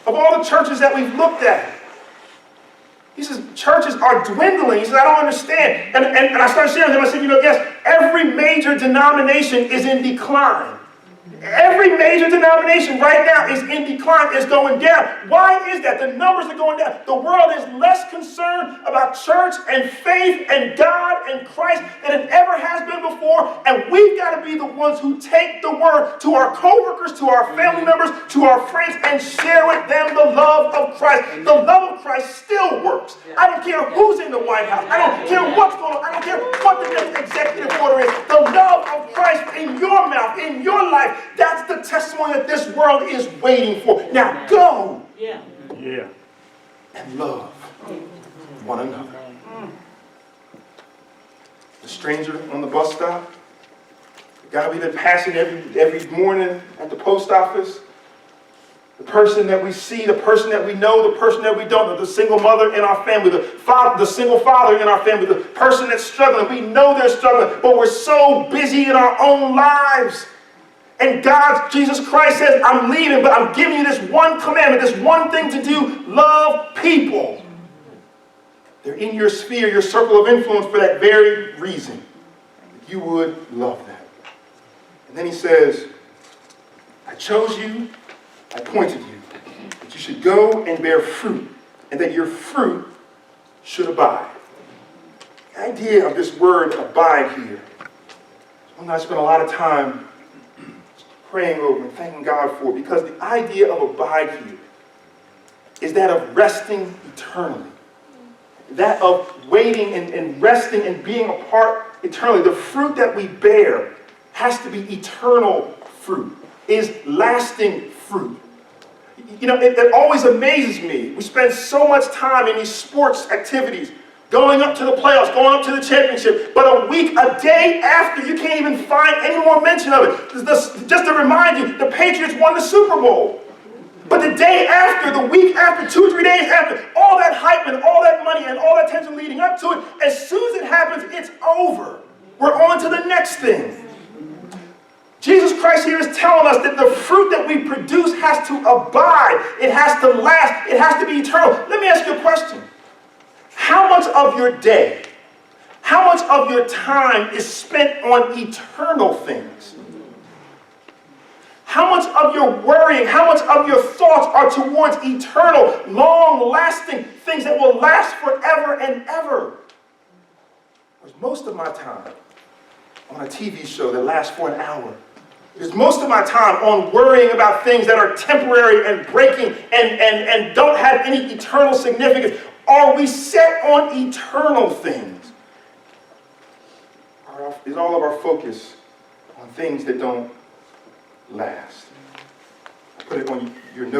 of all the churches that we've looked at. He says, churches are dwindling. He says, I don't understand. And I started sharing with him. I said, yes, every major denomination is in decline. Every major denomination right now is in decline, is going down. Why is that? The numbers are going down. The world is less concerned about church and faith and God and Christ than it ever has been before. And we've got to be the ones who take the word to our co-workers, to our family members, to our friends, and share with them the love of Christ. The love of Christ still works. I don't care who's in the White House. I don't care what's going on. I don't care what the next executive order is. The love of Christ in your mouth, in your life, that's the testimony that this world is waiting for. Now go and love one another. The stranger on the bus stop, the guy we've been passing every morning at the post office, the person that we see, the person that we know, the person that we don't know, the single mother in our family, the single father in our family, the person that's struggling. We know they're struggling, but we're so busy in our own lives. And Jesus Christ says, I'm leaving, but I'm giving you this one commandment, this one thing to do: love people. They're in your sphere, your circle of influence for that very reason. You would love them. And then he says, I chose you, I appointed you, that you should go and bear fruit, and that your fruit should abide. The idea of this word abide here, I spent a lot of time praying over and thanking God for, because the idea of abide here is that of resting eternally. That of waiting and resting and being apart eternally. The fruit that we bear has to be eternal fruit, is lasting fruit. It always amazes me. We spend so much time in these sports activities, going up to the playoffs, going up to the championship, but a day after, you can't even find any more mention of it. Just to remind you, the Patriots won the Super Bowl. But the day after, the week after, 2 or 3 days after, all that hype and all that money and all that tension leading up to it, as soon as it happens, it's over. We're on to the next thing. Jesus Christ here is telling us that the fruit that we produce has to abide. It has to last. It has to be eternal. Let me ask you a question. How much of your day, how much of your time is spent on eternal things? How much of your worrying, how much of your thoughts are towards eternal, long-lasting things that will last forever and ever? Whereas most of my time on a TV show that lasts for an hour, because most of my time on worrying about things that are temporary and breaking and don't have any eternal significance. Are we set on eternal things? Is all of our focus on things that don't last? I put it on your note.